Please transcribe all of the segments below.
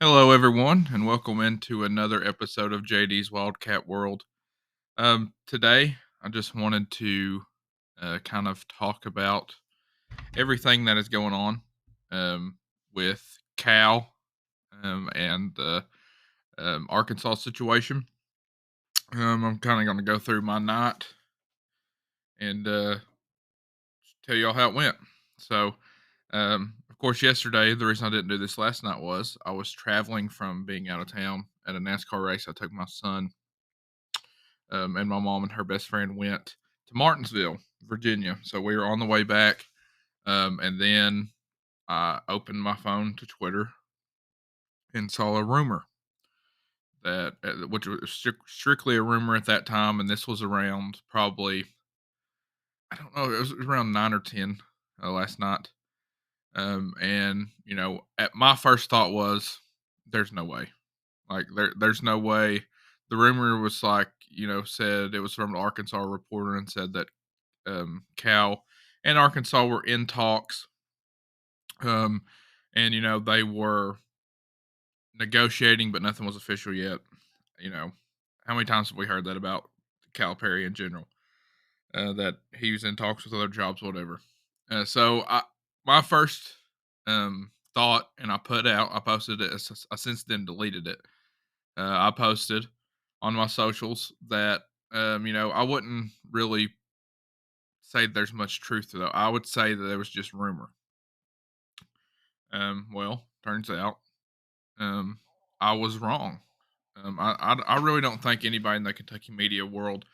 Hello, everyone, and welcome into another episode of JD's Wildcat World. Today, I just wanted to kind of talk about everything that is going on with Cal and the Arkansas situation. I'm kind of going to go through my night and tell y'all how it went. So, of course, yesterday, the reason I didn't do this last night was I was traveling from being out of town at a NASCAR race. I took my son and my mom and her best friend went to Martinsville, Virginia. So we were on the way back, and then I opened my phone to Twitter and saw a rumor that, which was strictly a rumor at that time, and this was around probably I don't know, it was around 9 or 10 last night. And at my first thought was, "There's no way." Like there's no way. The rumor was like, said it was from an Arkansas reporter and said that Cal and Arkansas were in talks, um, and they were negotiating, but nothing was official yet. You know, how many times have we heard that about Calipari in general? That he was in talks with other jobs, whatever. So my first thought, and I posted it. I since then deleted it. I posted on my socials that I wouldn't really say there's much truth to that. I would say that it was just rumor. Well, turns out um, I was wrong. I really don't think anybody in the Kentucky media world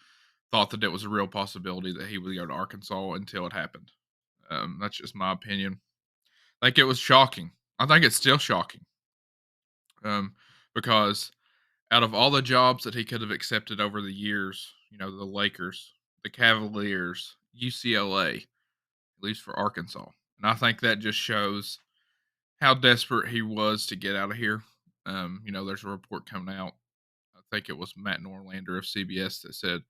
thought that it was a real possibility that he would go to Arkansas until it happened. That's just my opinion. Like it was shocking. I think it's still shocking um, because out of all the jobs that he could have accepted over the years, the Lakers, the Cavaliers, UCLA, at least for Arkansas, and I think that just shows how desperate he was to get out of here. There's a report coming out. I think it was Matt Norlander of CBS that said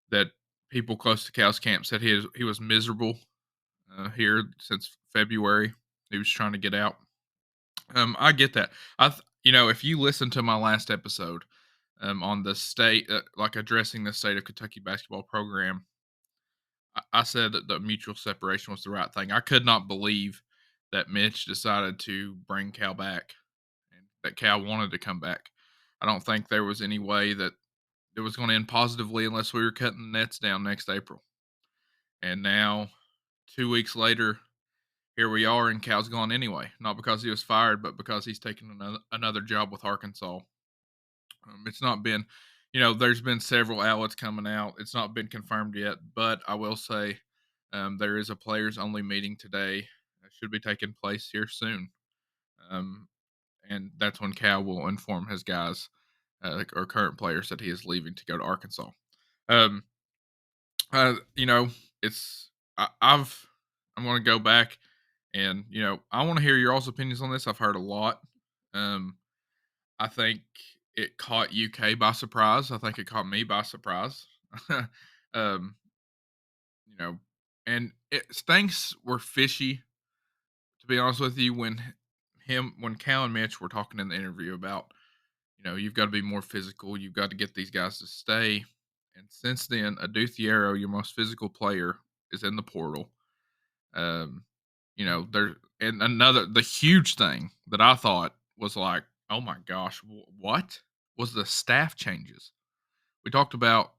that people close to Cal's camp said he was miserable here since February. He was trying to get out. I get that. If you listen to my last episode on the state, like addressing the state of Kentucky basketball program, I said that the mutual separation was the right thing. I could not believe that Mitch decided to bring Cal back and that Cal wanted to come back. I don't think there was any way that it was going to end positively unless we were cutting the nets down next April. And now, 2 weeks later, here we are, and Cal's gone anyway. Not because he was fired, but because he's taken another job with Arkansas. It's not been, there's been several outlets coming out. It's not been confirmed yet, but I will say there is a players only meeting today. That should be taking place here soon. Um, and that's when Cal will inform his guys or current players that he is leaving to go to Arkansas. Um, you know, it's I'm going to go back and I want to hear your all's opinions on this. I've heard a lot. Um, I think it caught UK by surprise. I think it caught me by surprise. um, you know, and things were fishy to be honest with you when Cal and Mitch were talking in the interview about you've got to be more physical. You've got to get these guys to stay. And since then, Aduthiero, your most physical player, is in the portal. Um, there and another the huge thing that I thought was like, oh my gosh, what was the staff changes? We talked about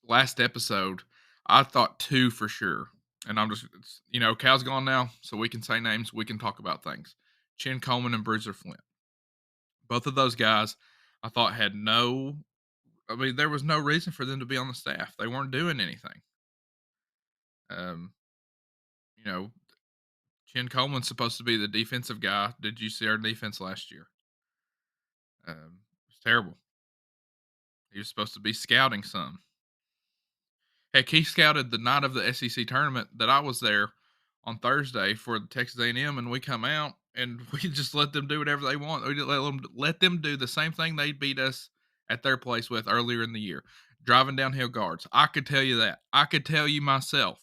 last episode. I thought two for sure, and I'm just Cal's gone now, so we can say names. We can talk about things. Chin Coleman and Bruiser Flint, both of those guys, I thought had no. I mean, there was no reason for them to be on the staff. They weren't doing anything. Um, you know, Chin Coleman's supposed to be the defensive guy. Did you see our defense last year? It was terrible. He was supposed to be scouting some. Heck, he scouted the night of the SEC tournament that I was there on Thursday for the Texas A&M, and we come out and we just let them do whatever they want. We just let them do the same thing they beat us at their place with earlier in the year, driving downhill guards. I could tell you that. I could tell you myself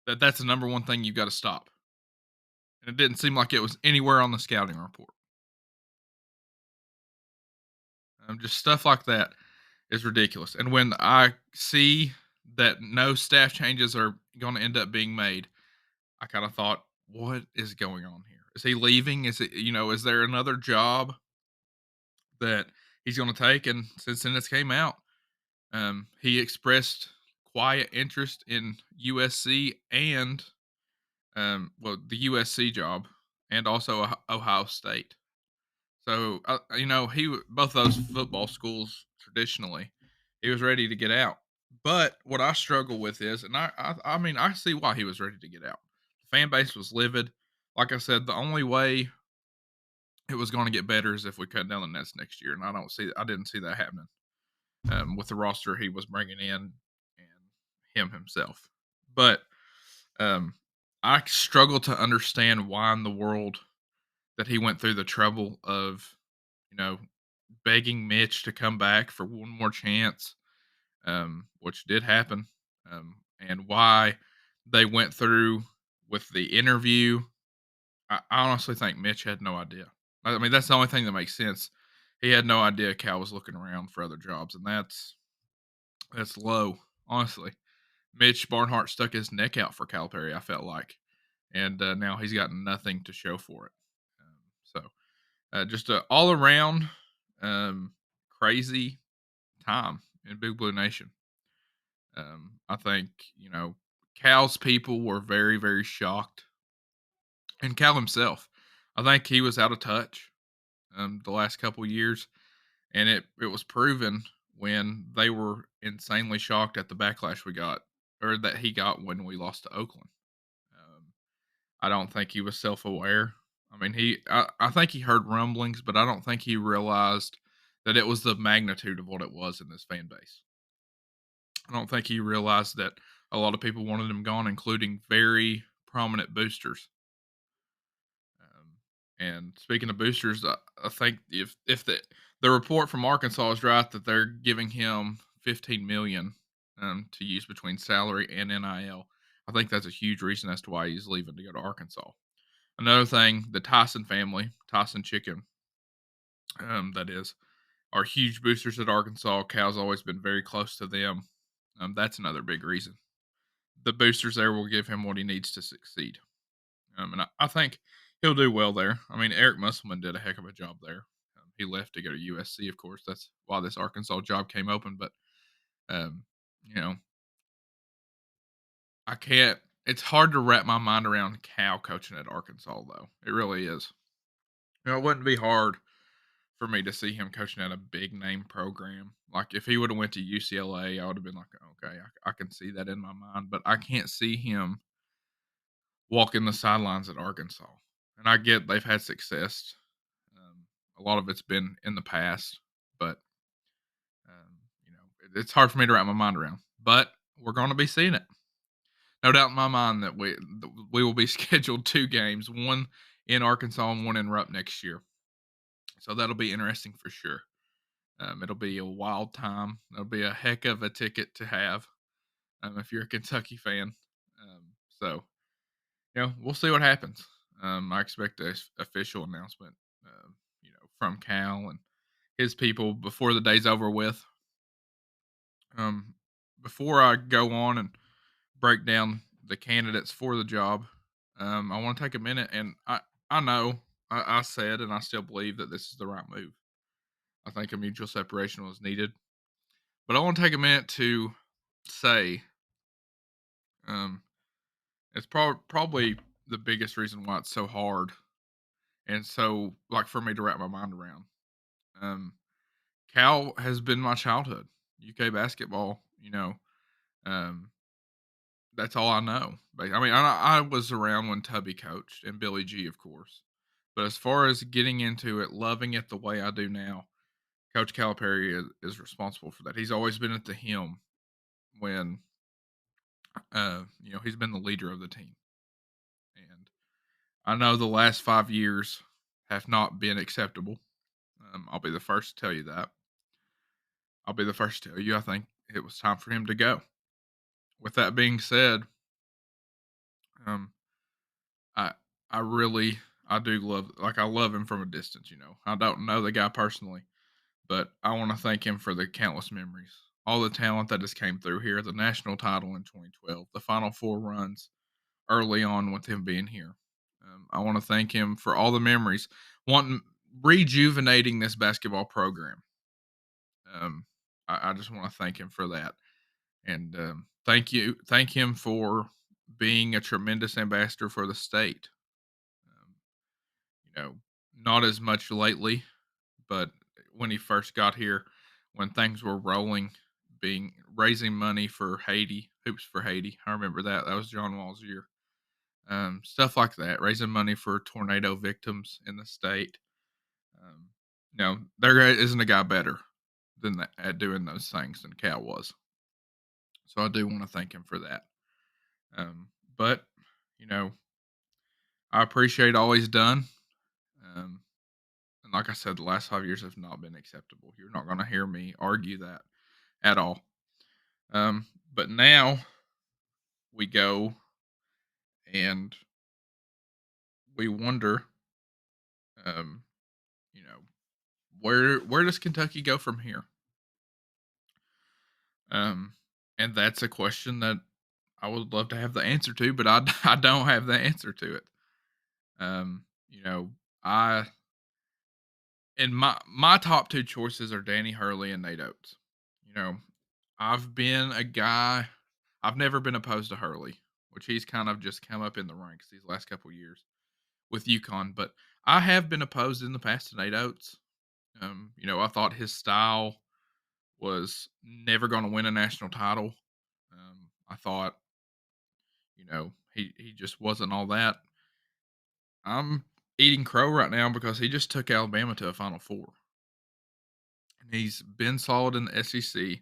that that's the number one thing you've got to stop. And it didn't seem like it was anywhere on the scouting report. Just stuff like that is ridiculous. And when I see that no staff changes are going to end up being made, I kind of thought, what is going on here? Is he leaving? Is it, is there another job that he's going to take? And since then it's came out, he expressed quiet interest in USC and, well, the USC job and also Ohio State. So, both those football schools traditionally, he was ready to get out. But what I struggle with is, and I mean, I see why he was ready to get out. The fan base was livid. Like I said, the only way it was going to get better is if we cut down the nets next year, and I didn't see that happening with the roster he was bringing in and him himself. But um, I struggle to understand why in the world that he went through the trouble of, you know, begging Mitch to come back for one more chance, which did happen, and why they went through with the interview. I honestly think Mitch had no idea. I mean, that's the only thing that makes sense. He had no idea Cal was looking around for other jobs, and that's low, honestly. Mitch Barnhart stuck his neck out for Calipari, I felt like, and now he's got nothing to show for it. Just a all around um, crazy time in Big Blue Nation. I think Cal's people were very very shocked, and Cal himself. I think he was out of touch the last couple years, and it was proven when they were insanely shocked at the backlash we got or that he got when we lost to Oakland. Um, I don't think he was self aware. I mean, I think he heard rumblings, but I don't think he realized that it was the magnitude of what it was in this fan base. I don't think he realized that a lot of people wanted him gone, including very prominent boosters. And speaking of boosters, I think if the report from Arkansas is right that they're giving him 15 million to use between salary and NIL, I think that's a huge reason as to why he's leaving to go to Arkansas. Another thing, the Tyson family, Tyson Chicken, that is, are huge boosters at Arkansas. Cal's always been very close to them. That's another big reason. The boosters there will give him what he needs to succeed. And I think he'll do well there. I mean, Eric Musselman did a heck of a job there. He left to go to USC, of course. That's why this Arkansas job came open. But, um, you know, I can't. It's hard to wrap my mind around Cal coaching at Arkansas, though. It really is. It wouldn't be hard for me to see him coaching at a big name program. Like if he would have went to UCLA, I would have been like, okay, I can see that in my mind. But I can't see him walking the sidelines at Arkansas. And I get they've had success. Um, a lot of it's been in the past, but it's hard for me to wrap my mind around. But we're going to be seeing it. No doubt in my mind that we will be scheduled 2 games, one in Arkansas and one in Rupp next year. So that'll be interesting for sure. It'll be a wild time. It'll be a heck of a ticket to have if you're a Kentucky fan. So we'll see what happens. I expect an official announcement, from Cal and his people before the day's over with. Um, Before I go on and break down the candidates for the job, I want to take a minute and I know I said and I still believe that this is the right move. I think a mutual separation was needed, but I want to take a minute to say, um, it's probably the biggest reason why it's so hard and so like for me to wrap my mind around. Um, Cal has been my childhood. UK basketball, um, that's all I know. But I mean, I was around when Tubby coached and Billy G, of course. But as far as getting into it, loving it the way I do now, Coach Calipari is responsible for that. He's always been at the helm when he's been the leader of the team. And I know the last 5 years have not been acceptable. I'll be the first to tell you that. I'll be the first to tell you I think it was time for him to go. With that being said, um, I I really I do love I love him from a distance. I don't know the guy personally, but I want to thank him for the countless memories, all the talent that has came through here, the national title in 2012, the Final Four runs early on with him being here. I want to thank him for all the memories, wanting rejuvenating this basketball program. Um, I just want to thank him for that, and thank him for being a tremendous ambassador for the state. Um, you know, not as much lately, but when he first got here, when things were rolling, being raising money for Haiti, hoops for Haiti. I remember that. That was John Wall's year. Stuff like that, raising money for tornado victims in the state. Um, there isn't a guy better than that at doing those things than Cal was. So I do want to thank him for that. Um, but you know, I appreciate all he's done. Um, and like I said, the last 5 years have not been acceptable. You're not going to hear me argue that at all. But now we go and we wonder, um, you know, where does Kentucky go from here? Um, and that's a question that I would love to have the answer to, but I don't have the answer to it. You know, I and my top two choices are Danny Hurley and Nate Oates. You know, I've been a guy. I've never been opposed to Hurley, which he's kind of just come up in the ranks these last couple years with UConn. But I have been opposed in the past to Nate Oates. I thought his style was never going to win a national title. I thought, he just wasn't all that. I'm eating crow right now because he just took Alabama to a Final Four, and he's been solid in the SEC.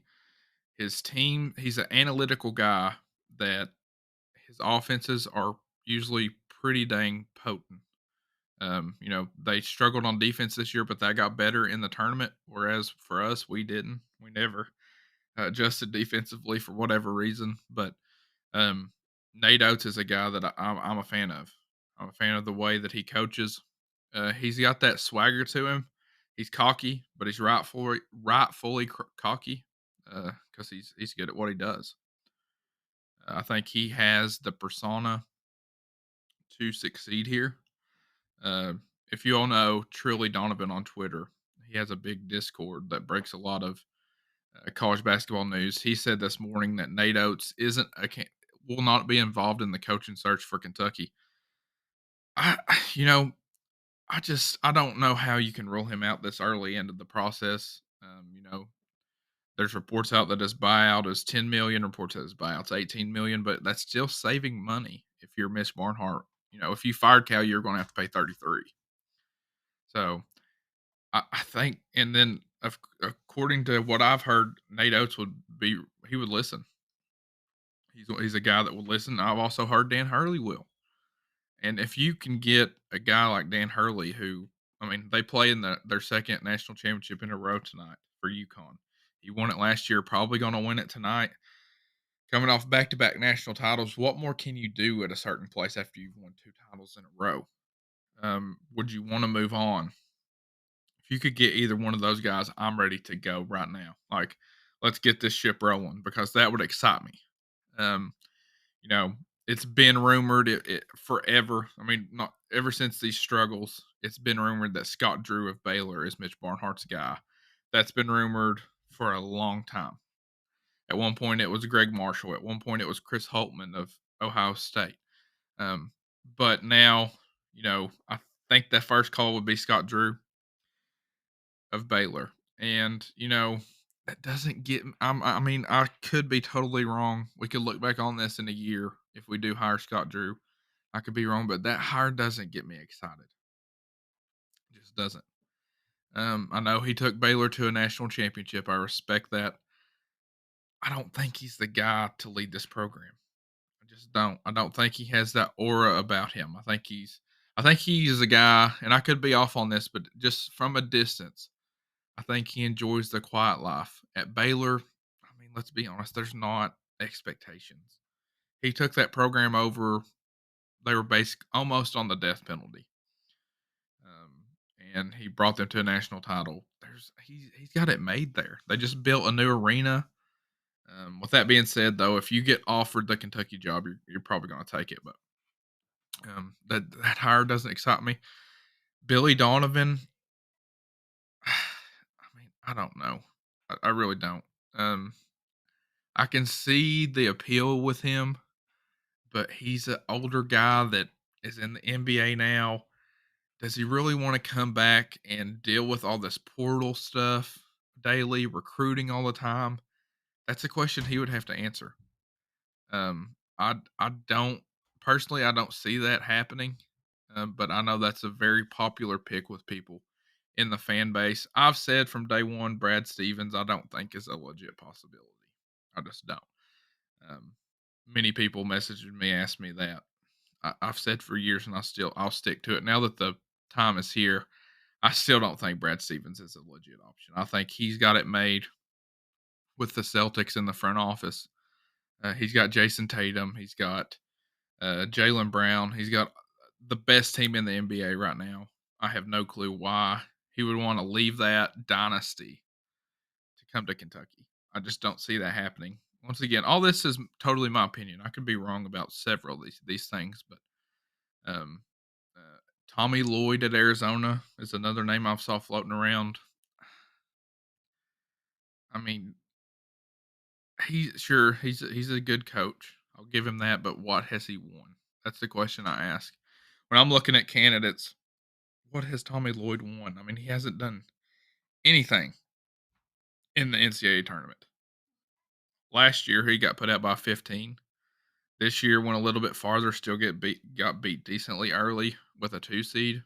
His team, he's an analytical guy that his offenses are usually pretty dang potent. They struggled on defense this year, but that got better in the tournament. Whereas for us, we didn't. We never adjusted defensively for whatever reason. But um, Nate Oates is a guy that I'm a fan of. I'm a fan of the way that he coaches. He's got that swagger to him. He's cocky, but he's rightfully cocky because he's good at what he does. I think he has the persona to succeed here. Uh, if you all know Trilly Donovan on Twitter, he has a big Discord that breaks a lot of college basketball news. He said this morning that Nate Oates will not be involved in the coaching search for Kentucky. I, you know, I don't know how you can rule him out this early into the process. There's reports out that his buyout is 10 million, reports that his buyout's 18 million, but that's still saving money if you're Miss Barnhart. If you fired Cal, you're going to have to pay 33. So I think, and then according to what I've heard, Nate Oates he would listen. He's a guy that will listen. I've also heard Dan Hurley will. And if you can get a guy like Dan Hurley, who, I mean, they play in their second national championship in a row tonight for UConn. He won it last year, probably going to win it tonight. Coming off back-to-back national titles, what more can you do at a certain place after you've won two titles in a row? Would you want to move on? If you could get either one of those guys, I'm ready to go right now. Like, let's get this ship rolling because that would excite me. Um, you know, it's been rumored it forever. I mean, not ever since these struggles, it's been rumored that Scott Drew of Baylor is Mitch Barnhart's guy. That's been rumored for a long time. At one point, it was Greg Marshall. At one point, it was Chris Holtman of Ohio State. But now, I think that first call would be Scott Drew of Baylor. And, that doesn't get, I mean, I could be totally wrong. We could look back on this in a year if we do hire Scott Drew. I could be wrong, but that hire doesn't get me excited. It just doesn't. I know he took Baylor to a national championship. I respect that. I don't think he's the guy to lead this program. I just don't. I don't think he has that aura about him. I think he's a guy, and I could be off on this, but just from a distance, I think he enjoys the quiet life. At Baylor, I mean, let's be honest, there's not expectations. He took that program over. They were almost on the death penalty. Um, and he brought them to a national title. He's got it made there. They just built a new arena. With that being said, though, if you get offered the Kentucky job, you're probably going to take it. But that hire doesn't excite me. Billy Donovan, I mean, I don't know. I really don't. Um, I can see the appeal with him, but he's an older guy that is in the NBA now. Does he really want to come back and deal with all this portal stuff daily, recruiting all the time? That's a question he would have to answer. I don't personally, I don't see that happening, but I know that's a very popular pick with people in the fan base. I've said from day one, Brad Stevens, I don't think is a legit possibility. I just don't. Um, Many people messaged me, asked me that. I've said for years, and I'll stick to it. Now that the time is here, I still don't think Brad Stevens is a legit option. I think he's got it made with the Celtics in the front office. He's got Jason Tatum. He's got Jalen Brown. He's got the best team in the NBA right now. I have no clue why he would want to leave that dynasty to come to Kentucky. I just don't see that happening. Once again, all this is totally my opinion. I could be wrong about several of these things, but um, uh, Tommy Lloyd at Arizona is another name I've saw floating around. I mean, he's a good coach. I'll give him that, but what has he won? That's the question I ask. When I'm looking at candidates, what has Tommy Lloyd won? I mean, he hasn't done anything in the NCAA tournament. Last year he got put out by 15. This year went a little bit farther, still got beat decently early with a 2 seed.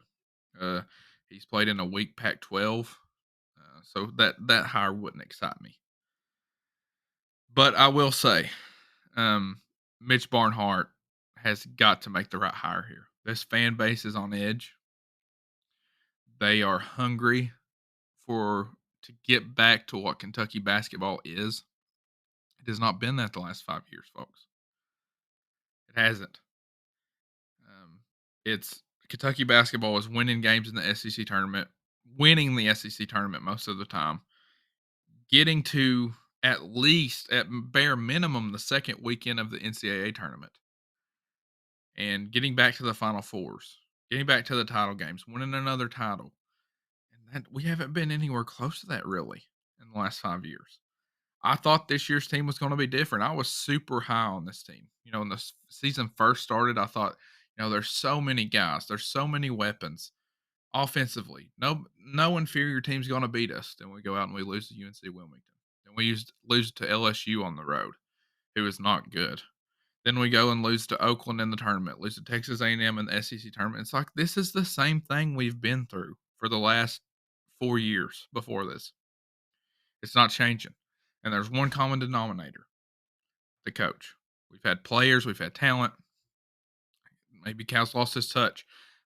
Uh, he's played in a weak Pac-12, so that hire wouldn't excite me. But I will say, Mitch Barnhart has got to make the right hire here. This fan base is on edge. They are hungry to get back to what Kentucky basketball is. It has not been that the last 5 years, folks. It hasn't. It's Kentucky basketball is winning games in the SEC tournament, winning the SEC tournament most of the time, getting to at least at bare minimum the second weekend of the NCAA tournament, and getting back to the Final Fours, getting back to the title games, winning another title, and that we haven't been anywhere close to that really in the last 5 years. I thought this year's team was going to be different. I was super high on this team. When the season first started, I thought, there's so many guys, there's so many weapons offensively. No inferior team's going to beat us. Then we go out and we lose to UNC Wilmington. Then we lose to LSU on the road, who is not good. Then we go and lose to Oakland in the tournament, lose to Texas A&M in the SEC tournament. It's like this is the same thing we've been through for the last 4 years before this. It's not changing. And there's one common denominator, the coach. We've had players, we've had talent. Maybe Cal's lost his touch.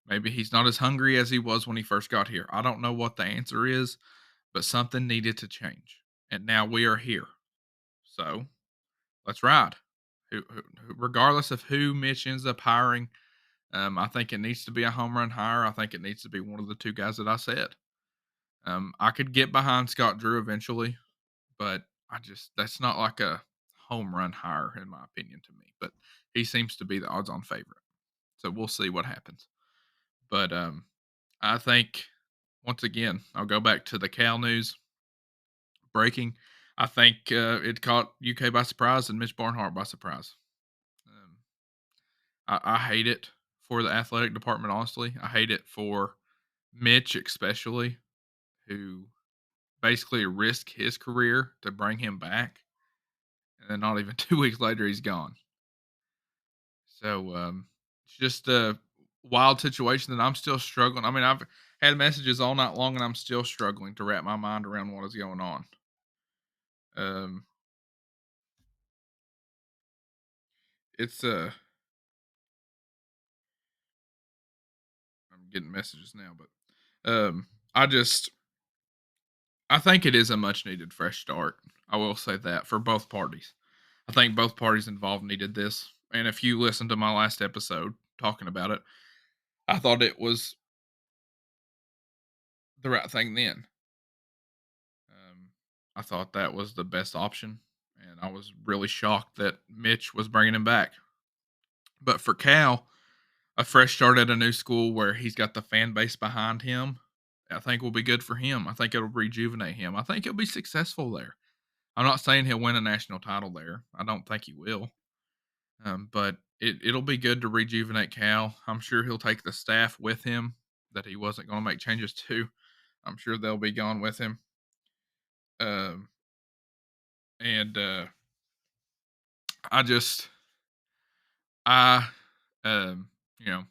Maybe he's not as hungry as he was when he first got here. I don't know what the answer is, but something needed to change. And now we are here. So let's ride. Regardless of who Mitch ends up hiring, I think it needs to be a home run hire. I think it needs to be one of the two guys that I said. I could get behind Scott Drew eventually, but that's not like a home run hire in my opinion to me. But he seems to be the odds on favorite. So we'll see what happens. But I think once again, I'll go back to the Cal news breaking. I think it caught UK by surprise and Mitch Barnhart by surprise. I hate it for the athletic department, honestly. I hate it for Mitch, especially, who basically risked his career to bring him back. And then not even 2 weeks later, he's gone. So it's just a wild situation that I'm still struggling. I mean, I've had messages all night long, and I'm still struggling to wrap my mind around what is going on. Um, it's I'm getting messages now, but I just I think it is a much needed fresh start. I will say that for both parties. I think both parties involved needed this. And if you listen to my last episode talking about it, I thought it was the right thing then. Um, I thought that was the best option, and I was really shocked that Mitch was bringing him back. But for Cal, a fresh start at a new school where he's got the fan base behind him, I think will be good for him. I think it'll rejuvenate him. I think he'll be successful there. I'm not saying he'll win a national title there. I don't think he will. But it'll be good to rejuvenate Cal. I'm sure he'll take the staff with him that he wasn't going to make changes to. I'm sure they'll be gone with him. Um, and I just, I, you know,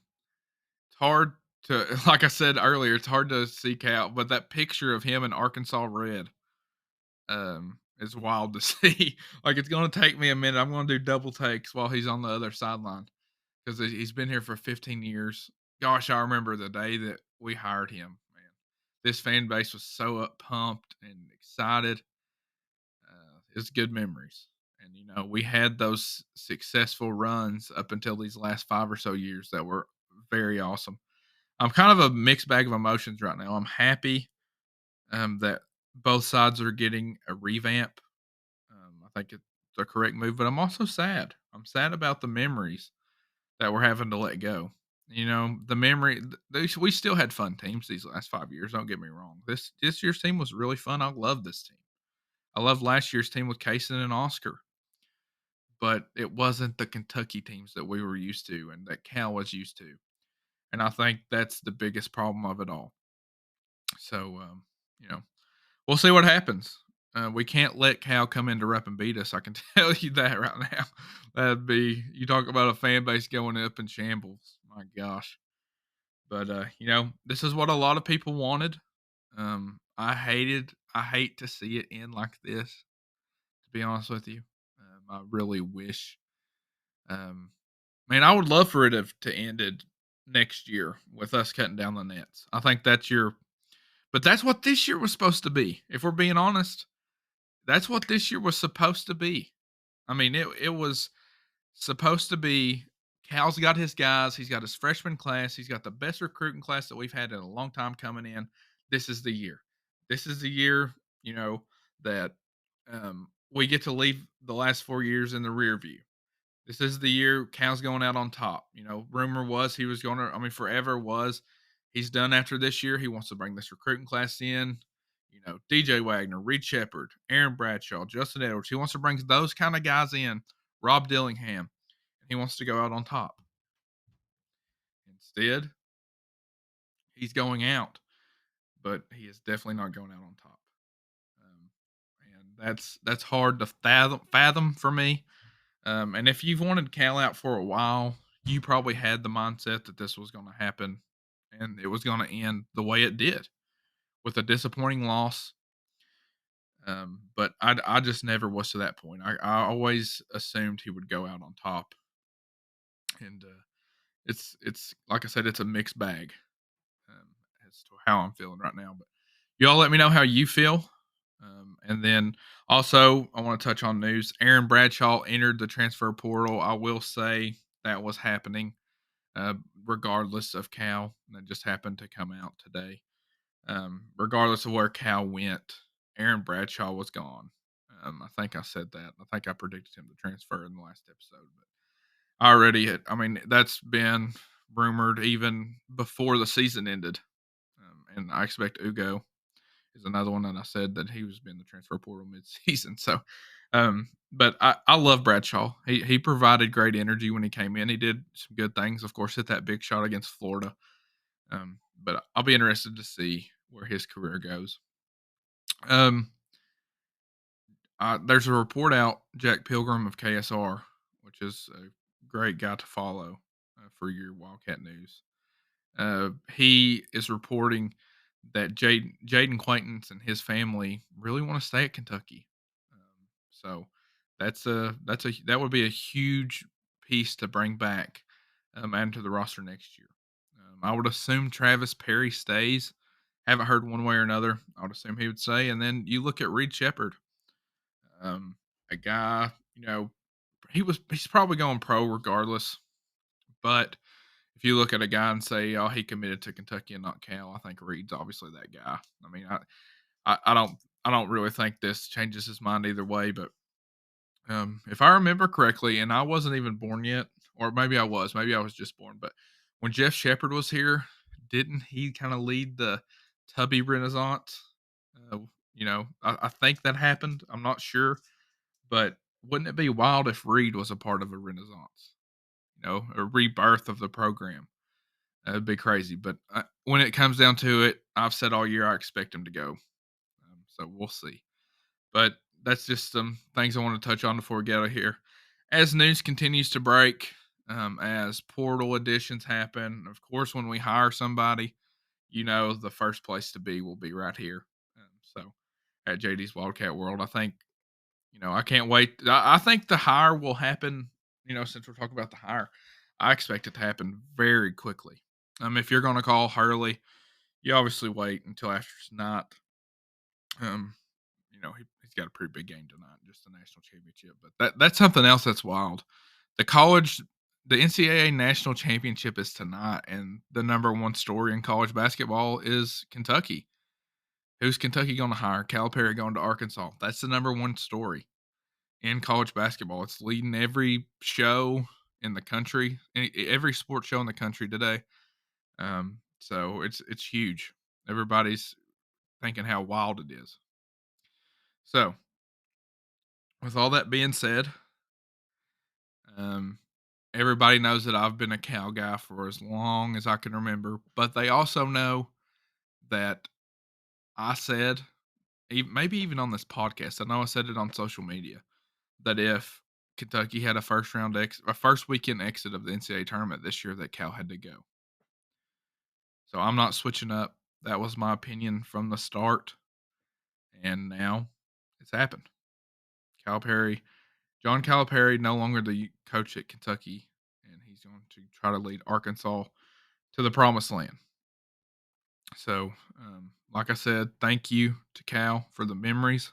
it's hard to, like I said earlier, it's hard to seek out, but that picture of him in Arkansas red, is wild to see. Like it's going to take me a minute. I'm going to do double takes while he's on the other sideline because he's been here for 15 years. Gosh, I remember the day that we hired him. Man, this fan base was so up pumped and excited. It's good memories. And we had those successful runs up until these last 5 or so years that were very awesome. I'm kind of a mixed bag of emotions right now. I'm happy that both sides are getting a revamp. I think it's the correct move, but I'm also sad. I'm sad about the memories that we're having to let go. The memory. We still had fun teams these last 5 years. Don't get me wrong. This year's team was really fun. I love this team. I love last year's team with Kaysen and Oscar, but it wasn't the Kentucky teams that we were used to and that Cal was used to. And I think that's the biggest problem of it all. So, you know, we'll see what happens. We can't let Cal come into rep and beat us. I can tell you that right now. That'd be you talk about a fan base going up in shambles. My gosh. But this is what a lot of people wanted. I hate to see it end like this, to be honest with you. I really wish um man, I would love for it to ended next year with us cutting down the nets. I think that's your but that's what this year was supposed to be. If we're being honest, that's what this year was supposed to be. I mean, it was supposed to be Cal's got his guys, he's got his freshman class, he's got the best recruiting class that we've had in a long time coming in. This is the year. This is the year, you know, that we get to leave the last 4 years in the rear view. This is the year Cal's going out on top. Rumor was he was going to, I mean, forever was he's done after this year. He wants to bring this recruiting class in. DJ Wagner, Reed Shepard, Aaron Bradshaw, Justin Edwards. He wants to bring those kind of guys in, Rob Dillingham. And he wants to go out on top. Instead, he's going out, but he is definitely not going out on top. Um, and that's hard to fathom for me. And if you've wanted Cal out for a while, you probably had the mindset that this was going to happen and it was going to end the way it did with a disappointing loss. But I just never was to that point. I always assumed he would go out on top. And it's like I said, it's a mixed bag um, as to how I'm feeling right now. But y'all let me know how you feel. And then also, I want to touch on news. Aaron Bradshaw entered the transfer portal. I will say that was happening, regardless of Cal. That just happened to come out today. Regardless of where Cal went, Aaron Bradshaw was gone. I think I said that. I think I predicted him to transfer in the last episode. But I already had, I mean, that's been rumored even before the season ended. And I expect Ugo is another one that I said that he was being the transfer portal mid-season. So, but I love Bradshaw. He provided great energy when he came in. He did some good things. Of course, hit that big shot against Florida. But I'll be interested to see where his career goes. Um, there's a report out, Jack Pilgrim of KSR, which is a great guy to follow for your Wildcat news. He is reporting that Jaden Quaintance and his family really want to stay at Kentucky. So that would be a huge piece to bring back add to the roster next year. I would assume Travis Perry stays. Haven't heard one way or another. I would assume he would stay. And then you look at Reed Shepard, a guy. He's probably going pro regardless. But if you look at a guy and say, "Oh, he committed to Kentucky and not Cal," I think Reed's obviously that guy. I mean, I don't really think this changes his mind either way, but if I remember correctly, and I wasn't even born yet, or maybe I was just born, but when Jeff Shepard was here, didn't he kind of lead the Tubby Renaissance? Uh, I think that happened. I'm not sure, but wouldn't it be wild if Reed was a part of a Renaissance? A rebirth of the program. That'd be crazy. But when it comes down to it, I've said all year I expect him to go. So we'll see. But that's just some things I want to touch on before we get out of here. As news continues to break, as portal additions happen, of course, when we hire somebody, the first place to be will be right here. So at JD's Wildcat World, I think, I can't wait. I think the hire will happen, since we're talking about the hire, I expect it to happen very quickly. If you're going to call Hurley, you obviously wait until after tonight. Um, he's got a pretty big game tonight, just the national championship. But that's something else that's wild. The college, the NCAA national championship is tonight, and the number one story in college basketball is Kentucky. Who's Kentucky going to hire? Calipari going to Arkansas. That's the number one story in college basketball. It's leading every show in the country, every sports show in the country today. So it's huge. Everybody's thinking how wild it is. So, with all that being said, um, everybody knows that I've been a Cal guy for as long as I can remember, but they also know that I said, maybe even on this podcast, I know I said it on social media, that if Kentucky had a first weekend exit of the NCAA tournament this year, that Cal had to go. So I'm not switching up. That was my opinion from the start, and now it's happened. Calipari, John Calipari, no longer the coach at Kentucky, and he's going to try to lead Arkansas to the promised land. So, like I said, thank you to Cal for the memories.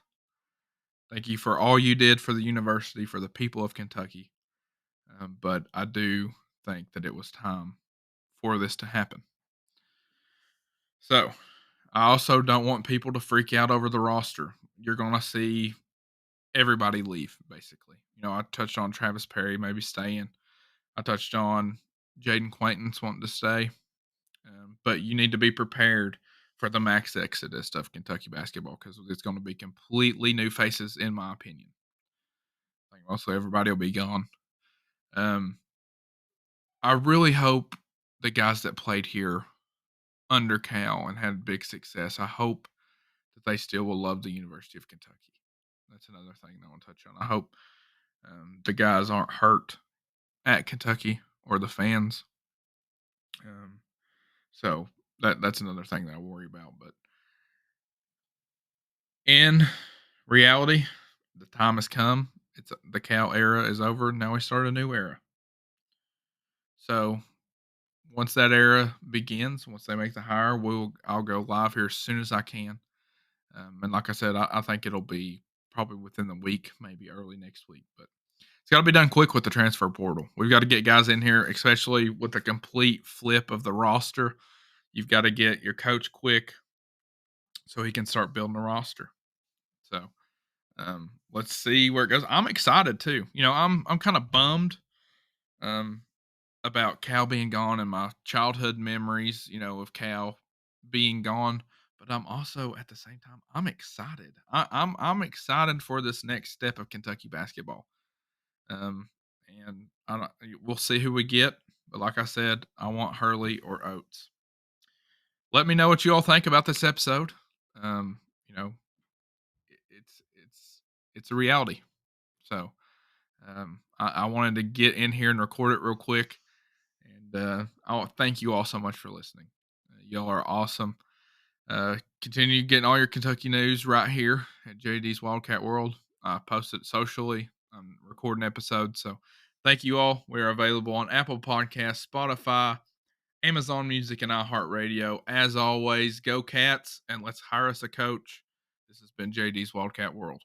Thank you for all you did for the university, for the people of Kentucky. But I do think that it was time for this to happen. So, I also don't want people to freak out over the roster. You're going to see everybody leave, basically. I touched on Travis Perry maybe staying. I touched on Jaden Quaintance wanting to stay. But you need to be prepared for the max exodus of Kentucky basketball because it's going to be completely new faces, in my opinion. I think mostly everybody will be gone. Um, I really hope the guys that played here under Cal and had big success, I hope that they still will love the University of Kentucky. That's another thing I want to touch on. I hope the guys aren't hurt at Kentucky or the fans. So that's another thing that I worry about. But in reality, the time has come. It's the Cal era is over. Now we start a new era. So once that era begins, once they make the hire, I'll go live here as soon as I can. And like I said, I think it'll be probably within the week, maybe early next week. But it's got to be done quick with the transfer portal. We've got to get guys in here, especially with the complete flip of the roster. You've got to get your coach quick so he can start building a roster. So let's see where it goes. I'm excited too. I'm kind of bummed um, about Cal being gone and my childhood memories, of Cal being gone. But I'm also at the same time I'm excited. I'm excited for this next step of Kentucky basketball. Um, and we'll see who we get. But like I said, I want Hurley or Oates. Let me know what you all think about this episode. Um, you know, it's a reality. So I wanted to get in here and record it real quick. And I thank you all so much for listening. Y'all are awesome. Continue getting all your Kentucky news right here at JD's Wildcat World. I post it socially. I'm recording episodes. So thank you all. We are available on Apple Podcasts, Spotify, Amazon Music, and iHeartRadio. As always, go Cats and let's hire us a coach. This has been JD's Wildcat World.